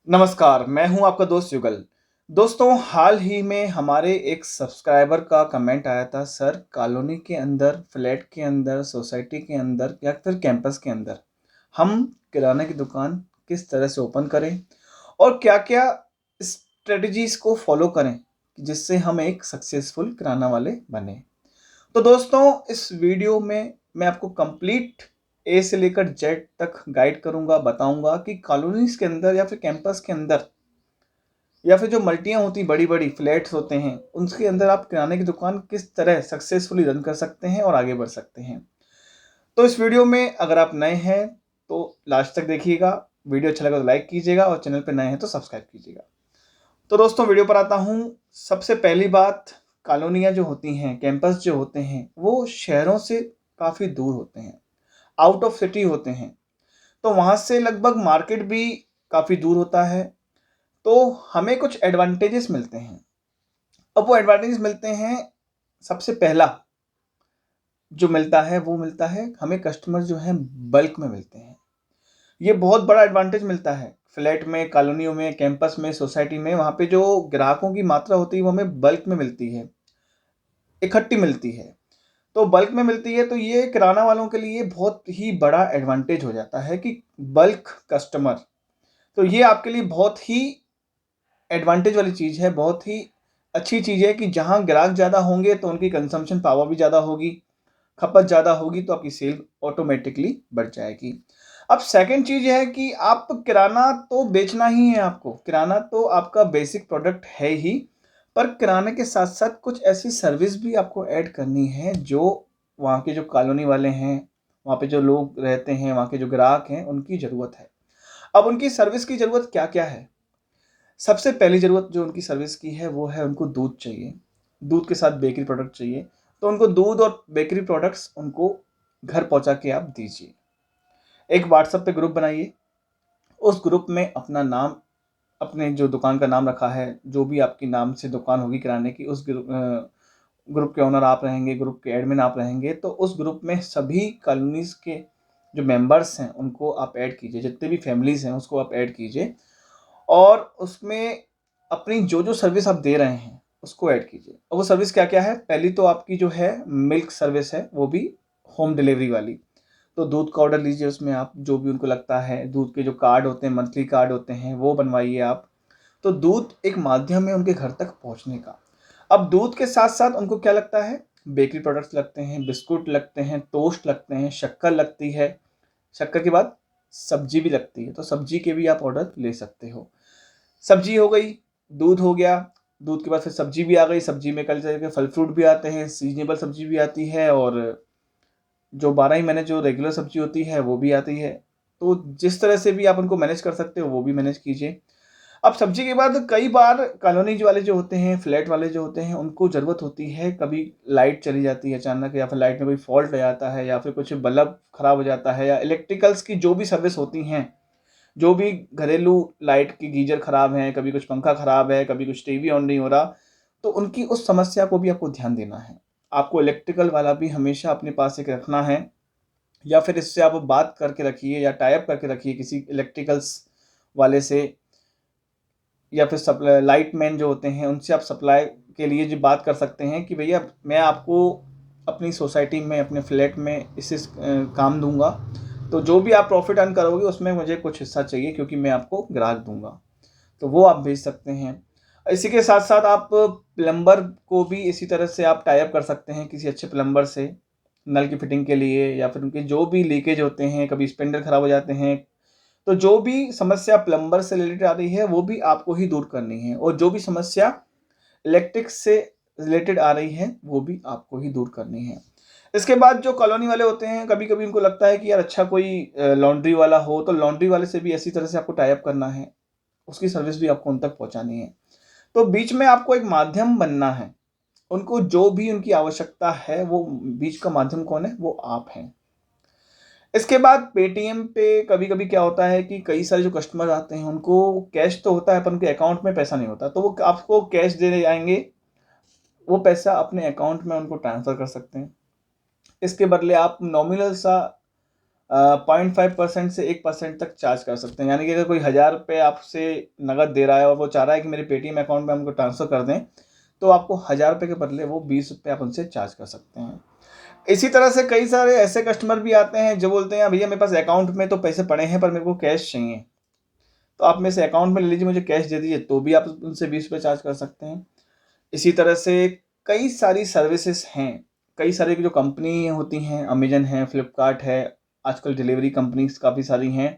नमस्कार, मैं हूं आपका दोस्त युगल। दोस्तों, हाल ही में हमारे एक सब्सक्राइबर का कमेंट आया था, सर कॉलोनी के अंदर, फ्लैट के अंदर, सोसाइटी के अंदर या फिर कैंपस के अंदर हम किराने की दुकान किस तरह से ओपन करें और क्या-क्या स्ट्रेटजीज़ को फॉलो करें, जिससे हम एक सक्सेसफुल किराना वाले बनें। तो दोस्तों, इस वीडियो में मैं आपको कंप्लीट ए से लेकर जेड तक गाइड करूँगा, बताऊँगा कि कॉलोनीज़ के अंदर या फिर कैंपस के अंदर या फिर जो मल्टियाँ होती हैं, बड़ी-बड़ी फ्लैट्स होते हैं, उसके अंदर आप किराने की दुकान किस तरह सक्सेसफुली रन कर सकते हैं और आगे बढ़ सकते हैं। तो इस वीडियो में अगर आप नए हैं, तो लास्ट तक देखिएगा। वीडियो अच्छा लगा तो लाइक कीजिएगा और चैनल पे नए हैं तो सब्सक्राइब कीजिएगा। तो दोस्तों, वीडियो पर आता हूँ। सबसे पहली बात, कॉलोनियाँ जो होती हैं, कैंपस जो होते हैं, वो शहरों से काफ़ी दूर होते हैं, आउट ऑफ सिटी होते हैं। तो वहाँ से लगभग मार्केट भी काफ़ी दूर होता है, तो हमें कुछ एडवांटेजेस मिलते हैं। अब वो एडवांटेजेस मिलते हैं, सबसे पहला जो मिलता है, वो मिलता है हमें कस्टमर जो हैं बल्क में मिलते हैं। ये बहुत बड़ा एडवांटेज मिलता है। फ्लैट में, कॉलोनियों में, कैंपस में, सोसाइटी में, वहाँ पे जो ग्राहकों की मात्रा होती है, वो हमें बल्क में मिलती है, इकट्ठी मिलती है। तो बल्क में मिलती है, तो ये किराना वालों के लिए बहुत ही बड़ा एडवांटेज हो जाता है कि बल्क कस्टमर। तो ये आपके लिए बहुत ही एडवांटेज वाली चीज़ है, बहुत ही अच्छी चीज़ है कि जहाँ ग्राहक ज़्यादा होंगे तो उनकी कंज़म्पशन पावर भी ज़्यादा होगी, खपत ज़्यादा होगी, तो आपकी सेल ऑटोमेटिकली बढ़ जाएगी। अब सेकंड चीज़ ये है कि आप किराना तो बेचना ही है आपको, किराना तो आपका बेसिक प्रोडक्ट है ही, पर किराने के साथ-साथ कुछ ऐसी सर्विस भी आपको ऐड करनी है जो वहाँ के जो कॉलोनी वाले हैं, वहाँ पे जो लोग रहते हैं, वहाँ के जो ग्राहक हैं, उनकी ज़रूरत है। अब उनकी सर्विस की ज़रूरत क्या-क्या है? सबसे पहली ज़रूरत जो उनकी सर्विस की है, वो है उनको दूध चाहिए। दूध के साथ बेकरी प्रोडक्ट चाहिए। तो उनको दूध और बेकरी प्रोडक्ट्स उनको घर पहुँचा के आप दीजिए। एक व्हाट्सएप पे ग्रुप बनाइए। उस ग्रुप में अपना नाम, अपने जो दुकान का नाम रखा है, जो भी आपकी नाम से दुकान होगी किराने की, उस ग्रुप के ओनर आप रहेंगे, ग्रुप के एडमिन आप रहेंगे। तो उस ग्रुप में सभी कॉलोनीज़ के जो मेंबर्स हैं, उनको आप ऐड कीजिए। जितने भी फैमिलीज़ हैं, उसको आप ऐड कीजिए और उसमें अपनी जो-जो सर्विस आप दे रहे हैं, उसको ऐड कीजिए। और वो सर्विस क्या-क्या है? पहली तो आपकी जो है मिल्क सर्विस है, वो भी होम डिलीवरी वाली। तो दूध का ऑर्डर लीजिए, उसमें आप जो भी उनको लगता है, दूध के जो कार्ड होते हैं, मंथली कार्ड होते हैं, वो बनवाइए आप। तो दूध एक माध्यम है उनके घर तक पहुँचने का। अब दूध के साथ-साथ उनको क्या लगता है? बेकरी प्रोडक्ट्स लगते हैं, बिस्कुट लगते हैं, टोस्ट लगते हैं, शक्कर लगती है। शक्कर के बाद सब्ज़ी भी लगती है, तो सब्ज़ी के भी आप ऑर्डर ले सकते हो। सब्ज़ी हो गई, दूध हो गया, दूध के बाद फिर सब्ज़ी भी आ गई, सब्ज़ी में कई तरह के फल-फ्रूट भी आते हैं, सीज़नेबल सब्ज़ी भी आती है और जो 12 ही महीने जो रेगुलर सब्ज़ी होती है, वो भी आती है। तो जिस तरह से भी आप उनको मैनेज कर सकते हो, वो भी मैनेज कीजिए। अब सब्ज़ी के बाद कई बार कॉलोनीज़ वाले जो होते हैं, फ्लैट वाले जो होते हैं, उनको ज़रूरत होती है, कभी लाइट चली जाती है अचानक या फिर लाइट में कोई फ़ॉल्ट आ जाता है या फिर कुछ बल्ब खराब हो जाता है या इलेक्ट्रिकल्स की जो भी सर्विस होती हैं, जो भी घरेलू लाइट की गीज़र खराब है, कभी कुछ पंखा खराब है, कभी कुछ टीवी ऑन नहीं हो रहा, तो उनकी उस समस्या को भी आपको ध्यान देना है। आपको इलेक्ट्रिकल वाला भी हमेशा अपने पास एक रखना है या फिर इससे आप बात करके रखिए या टाई अप करके रखिए किसी इलेक्ट्रिकल्स वाले से या फिर लाइट मैन जो होते हैं, उनसे आप सप्लाई के लिए जो बात कर सकते हैं कि भैया मैं आपको अपनी सोसाइटी में, अपने फ्लैट में इस काम दूँगा, तो जो भी आप प्रॉफ़िट अर्न करोगे उसमें मुझे कुछ हिस्सा चाहिए क्योंकि मैं आपको ग्राहक दूँगा। तो वो आप भेज सकते हैं। इसी के साथ-साथ आप प्लम्बर को भी इसी तरह से आप टाई अप कर सकते हैं किसी अच्छे प्लम्बर से, नल की फिटिंग के लिए या फिर उनके जो भी लीकेज होते हैं, कभी स्पिंडल खराब हो जाते हैं, तो जो भी समस्या प्लम्बर से रिलेटेड आ रही है, वो भी आपको ही दूर करनी है और जो भी समस्या इलेक्ट्रिक से रिलेटेड आ रही है, वो भी आपको ही दूर करनी है। इसके बाद जो कॉलोनी वाले होते हैं, कभी-कभी उनको लगता है कि यार अच्छा कोई लॉन्ड्री वाला हो, तो लॉन्ड्री वाले से भी इसी तरह से आपको टाई अप करना है। उसकी सर्विस भी आपको उन तक पहुँचानी है। तो बीच में आपको एक माध्यम बनना है। उनको जो भी उनकी आवश्यकता है, वो बीच का माध्यम कौन है? वो आप हैं। इसके बाद पेटीएम पे कभी-कभी क्या होता है कि कई सारे जो कस्टमर आते हैं, उनको कैश तो होता है पर उनके अकाउंट में पैसा नहीं होता, तो वो आपको कैश देने आएँगे, वो पैसा अपने अकाउंट में उनको ट्रांसफ़र कर सकते हैं। इसके बदले आप नॉमिनल सा 0.5% से 1% तक चार्ज कर सकते हैं। यानी कि अगर कोई 1000 रुपये आपसे नकद दे रहा है और वो चाह रहा है कि मेरे पेटीएम अकाउंट में हमको ट्रांसफ़र कर दें, तो आपको 1000 रुपये के बदले वो 20 रुपये आप उनसे चार्ज कर सकते हैं। इसी तरह से कई सारे ऐसे कस्टमर भी आते हैं जो बोलते हैं भैया मेरे पास अकाउंट में तो पैसे पड़े हैं पर मेरे को कैश चाहिए, तो आप मेरे से अकाउंट में ले लीजिए, मुझे कैश दे दीजिए, तो भी आप उनसे 20 रुपये चार्ज कर सकते हैं। इसी तरह से कई सारी सर्विसेज हैं, कई सारी जो कंपनी होती हैं, अमेजन है, फ्लिपकार्ट है, आजकल डिलीवरी कंपनीज काफ़ी सारी हैं।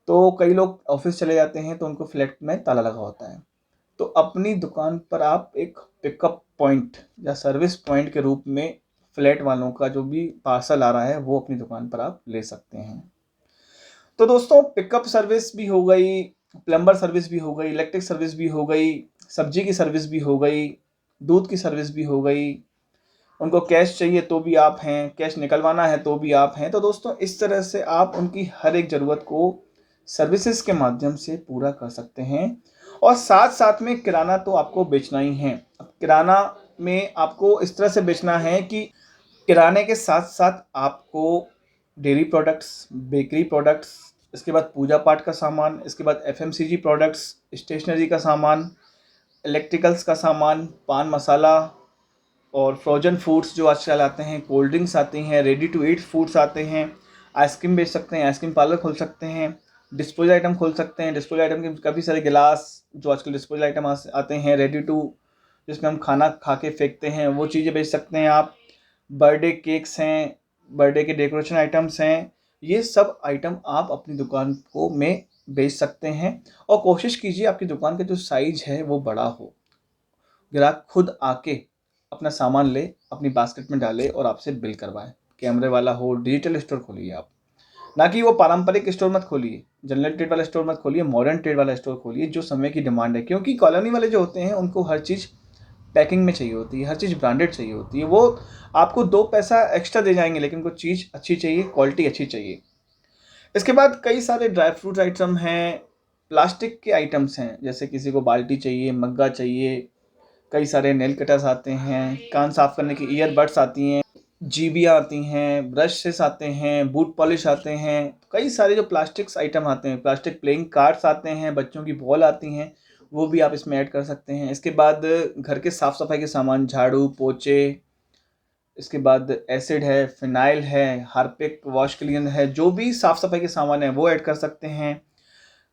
तो कई लोग ऑफिस चले जाते हैं तो उनको फ्लैट में ताला लगा होता है, तो अपनी दुकान पर आप एक पिकअप पॉइंट या सर्विस पॉइंट के रूप में फ्लैट वालों का जो भी पार्सल आ रहा है वो अपनी दुकान पर आप ले सकते हैं। तो दोस्तों पिकअप सर्विस भी हो गई, प्लम्बर सर्विस भी हो गई, इलेक्ट्रिक सर्विस भी हो गई, सब्जी की सर्विस भी हो गई, दूध की सर्विस भी हो गई, उनको कैश चाहिए तो भी आप हैं, कैश निकलवाना है तो भी आप हैं। तो दोस्तों इस तरह से आप उनकी हर एक ज़रूरत को सर्विसेज के माध्यम से पूरा कर सकते हैं। और साथ साथ में किराना तो आपको बेचना ही है। अब किराना में आपको इस तरह से बेचना है कि किराने के साथ साथ आपको डेयरी प्रोडक्ट्स, बेकरी प्रोडक्ट्स, इसके बाद पूजा पाठ का सामान, इसके बाद एफएमसीजी प्रोडक्ट्स, स्टेशनरी का सामान, इलेक्ट्रिकल्स का सामान, पान मसाला और फ्रोजन फूड्स जो आजकल आते हैं, कोल्ड ड्रिंक्स आती हैं, रेडी टू ईट फूड्स आते हैं, आइसक्रीम बेच सकते हैं, आइसक्रीम पार्लर खोल सकते हैं, डिस्पोजल आइटम खोल सकते हैं। डिस्पोजल आइटम के काफ़ी सारे गिलास जो आजकल डिस्पोजल आइटम आते हैं रेडी टू, जिसमें हम खाना खा के फेंकते हैं, वो चीज़ें बेच सकते हैं आप। बर्थडे केक्स हैं, बर्थडे के डेकोरेशन आइटम्स हैं, ये सब आइटम आप अपनी दुकान को में बेच सकते हैं। और कोशिश कीजिए आपकी दुकान का जो साइज है वो बड़ा हो, ग्राहक खुद आके अपना सामान ले, अपनी बास्केट में डाले और आपसे बिल करवाए। कैमरे वाला हो, डिजिटल स्टोर खोलिए आप, ना कि वो पारंपरिक स्टोर मत खोलिए, जनरल ट्रेड वाला स्टोर मत खोलिए, मॉडर्न ट्रेड वाला स्टोर खोलिए जो समय की डिमांड है। क्योंकि कॉलोनी वाले जो होते हैं उनको हर चीज़ पैकिंग में चाहिए होती है, हर चीज़ ब्रांडेड चाहिए होती है। वो आपको 2 पैसा एक्स्ट्रा दे जाएंगे लेकिन वो चीज़ अच्छी चाहिए, क्वालिटी अच्छी चाहिए। इसके बाद कई सारे ड्राई फ्रूट आइटम हैं, प्लास्टिक के आइटम्स हैं, जैसे किसी को बाल्टी चाहिए, मग्गा चाहिए, कई सारे नेल कटर्स आते हैं, कान साफ करने की ईयरबड्स आती हैं, जीबियाँ आती हैं, ब्रशेस आते हैं, बूट पॉलिश आते हैं, कई सारे जो प्लास्टिक्स आइटम आते हैं, प्लास्टिक प्लेइंग कार्ड्स आते हैं, बच्चों की बॉल आती हैं, वो भी आप इसमें ऐड कर सकते हैं। इसके बाद घर के साफ़ सफाई के सामान, झाड़ू पोछे, इसके बाद एसिड है, फिनाइल है, हार्पिक वॉश क्लीनर है, जो भी साफ़ सफाई के सामान है वो ऐड कर सकते हैं।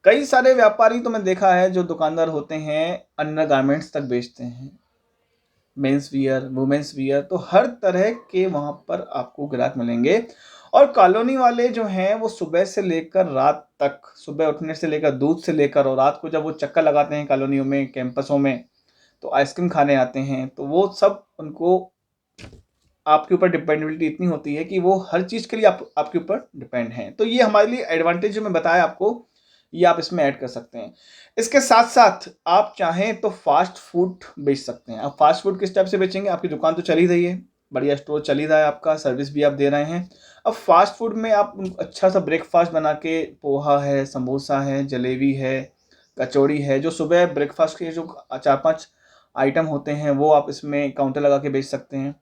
कई सारे व्यापारी तो मैं देखा है जो दुकानदार होते हैं अंडर गारमेंट्स तक बेचते हैं, मेंस वियर, वुमेन्स वियर, तो हर तरह के वहाँ पर आपको ग्राहक मिलेंगे। और कॉलोनी वाले जो हैं वो सुबह से लेकर रात तक, सुबह उठने से लेकर, दूध से लेकर, और रात को जब वो चक्कर लगाते हैं कॉलोनियों में, कैंपसों में, तो आइसक्रीम खाने आते हैं, तो वो सब उनको आपके ऊपर डिपेंडेबिलिटी इतनी होती है कि वो हर चीज़ के लिए आपके ऊपर डिपेंड हैं। तो ये हमारे लिए एडवांटेज जो मैं बताया आपको, ये आप इसमें ऐड कर सकते हैं। इसके साथ साथ आप चाहें तो फास्ट फूड बेच सकते हैं। अब फास्ट फूड किस टाइप से बेचेंगे, आपकी दुकान तो चल ही रही है, बढ़िया स्टोर चल ही रहा है आपका, सर्विस भी आप दे रहे हैं। अब फास्ट फूड में आप अच्छा सा ब्रेकफास्ट बना के, पोहा है, समोसा है, जलेबी है, कचौड़ी है, जो सुबह ब्रेकफास्ट के जो 4-5 आइटम होते हैं वो आप इसमें काउंटर लगा के बेच सकते हैं।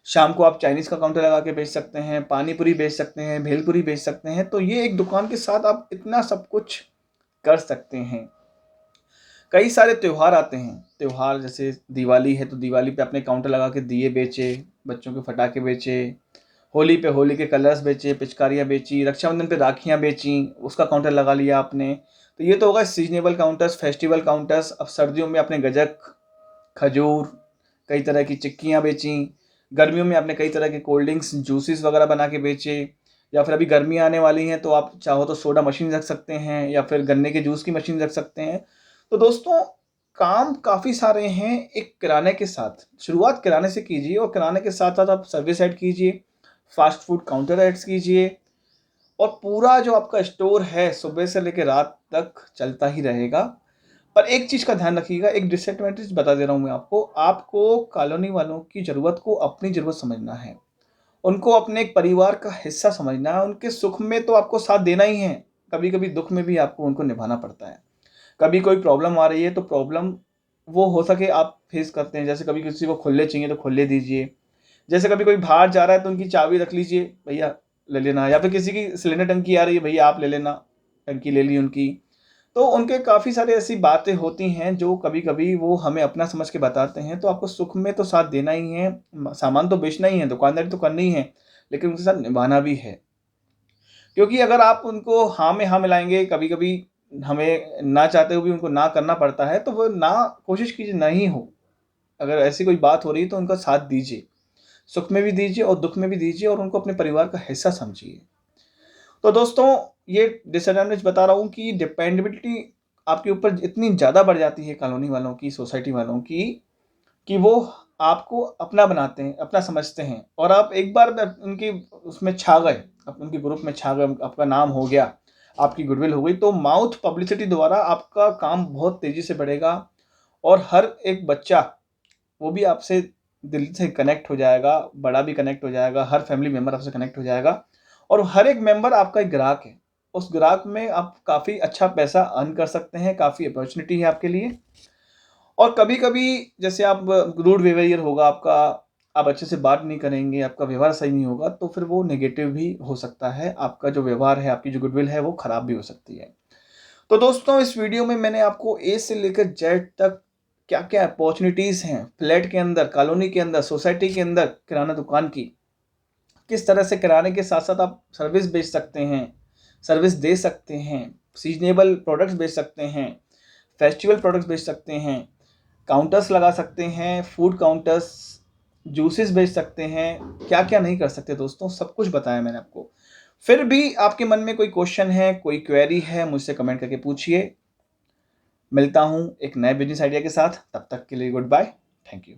शाम को आप चाइनीज़ का काउंटर लगा के बेच सकते हैं, पानी पूरी बेच सकते हैं, भेलपूरी बेच सकते हैं। तो ये एक दुकान के साथ आप इतना सब कुछ कर सकते हैं। कई सारे त्यौहार आते हैं, त्यौहार जैसे दिवाली है तो दिवाली पे अपने काउंटर लगा के दिए बेचे, बच्चों के पटाखे बेचे, होली पे होली के कलर्स बेचे, पिचकारियाँ बेची, रक्षाबंधन पे राखियाँ बेची, उसका काउंटर लगा लिया आपने। तो ये तो होगा सीजनेबल काउंटर्स, फेस्टिवल काउंटर्स। अब सर्दियों में आपने गजक, खजूर, कई तरह की चिक्कियाँ बेची, गर्मियों में आपने कई तरह के कोल्ड ड्रिंक्स, जूसेस वगैरह बना के बेचे, या फिर अभी गर्मियाँ आने वाली हैं तो आप चाहो तो सोडा मशीन रख सकते हैं या फिर गन्ने के जूस की मशीन रख सकते हैं। तो दोस्तों काम काफ़ी सारे हैं एक किराने के साथ। शुरुआत किराने से कीजिए और किराने के साथ साथ आप सर्विस ऐड कीजिए, फास्ट फूड काउंटर ऐड्स कीजिए, और पूरा जो आपका स्टोर है सुबह से लेकर रात तक चलता ही रहेगा। पर एक चीज़ का ध्यान रखिएगा, एक डिसएडवांटेज बता दे रहा हूँ मैं आपको, आपको कॉलोनी वालों की ज़रूरत को अपनी ज़रूरत समझना है, उनको अपने एक परिवार का हिस्सा समझना है। उनके सुख में तो आपको साथ देना ही है, कभी कभी दुख में भी आपको उनको निभाना पड़ता है। कभी कोई प्रॉब्लम आ रही है तो प्रॉब्लम वो हो सके आप फेस करते हैं, जैसे कभी किसी को खुले चाहिए तो खुले दीजिए, जैसे कभी कोई बाहर जा रहा है तो उनकी चाबी रख लीजिए, भैया ले लेना, या फिर किसी की सिलेंडर टंकी आ रही है, भैया आप ले लेना, टंकी ले ली उनकी। तो उनके काफ़ी सारी ऐसी बातें होती हैं जो कभी-कभी वो हमें अपना समझ के बताते हैं। तो आपको सुख में तो साथ देना ही है, सामान तो बेचना ही है, दुकानदारी तो करनी ही है, लेकिन उनके साथ निभाना भी है। क्योंकि अगर आप उनको हाँ में हाँ मिलाएँगे, कभी-कभी हमें ना चाहते हुए भी उनको ना करना पड़ता है, तो वो ना कोशिश कीजिए ना ही हो। अगर ऐसी कोई बात हो रही है तो उनका साथ दीजिए। सुख में भी दीजिए और दुःख में भी दीजिए, और उनको अपने परिवार का हिस्सा समझिए। तो दोस्तों, ये डिसएडवांटेज बता रहा हूँ कि डिपेंडेबिलिटी आपके ऊपर इतनी ज़्यादा बढ़ जाती है कॉलोनी वालों की, सोसाइटी वालों की, कि वो आपको अपना बनाते हैं, अपना समझते हैं, और आप एक बार उनकी उसमें छा गए, आप उनके ग्रुप में छा गए, आपका नाम हो गया, आपकी गुडविल हो गई, तो माउथ पब्लिसिटी द्वारा आपका काम बहुत तेज़ी से बढ़ेगा, और हर एक बच्चा वो भी आपसे दिल से कनेक्ट हो जाएगा, बड़ा भी कनेक्ट हो जाएगा, हर फैमिली मेंबर आपसे कनेक्ट हो जाएगा, और हर एक मेंबर आपका एक ग्राहक है। उस ग्राहक में आप काफ़ी अच्छा पैसा अर्न कर सकते हैं, काफ़ी अपॉर्चुनिटी है आपके लिए। और कभी-कभी जैसे आप रूड बिहेवियर होगा आपका, आप अच्छे से बात नहीं करेंगे, आपका व्यवहार सही नहीं होगा, तो फिर वो नेगेटिव भी हो सकता है। आपका जो व्यवहार है, आपकी जो गुडविल है, वो खराब भी हो सकती है। तो दोस्तों, इस वीडियो में मैंने आपको ए से लेकर जेड तक क्या-क्या अपॉर्चुनिटीज़ हैं, फ्लैट के अंदर, कॉलोनी के अंदर, सोसाइटी के अंदर किराना दुकान की, किस तरह से किराने के साथ-साथ आप सर्विस बेच सकते हैं, सर्विस दे सकते हैं, सीज़नेबल प्रोडक्ट्स बेच सकते हैं, फेस्टिवल प्रोडक्ट्स बेच सकते हैं, काउंटर्स लगा सकते हैं, फूड काउंटर्स, जूसेस बेच सकते हैं, क्या-क्या नहीं कर सकते दोस्तों, सब कुछ बताया मैंने आपको। फिर भी आपके मन में कोई क्वेश्चन है, कोई क्वेरी है, मुझसे कमेंट करके पूछिए। मिलता हूँ एक नए बिज़नेस आइडिया के साथ, तब तक के लिए गुड बाय, थैंक यू।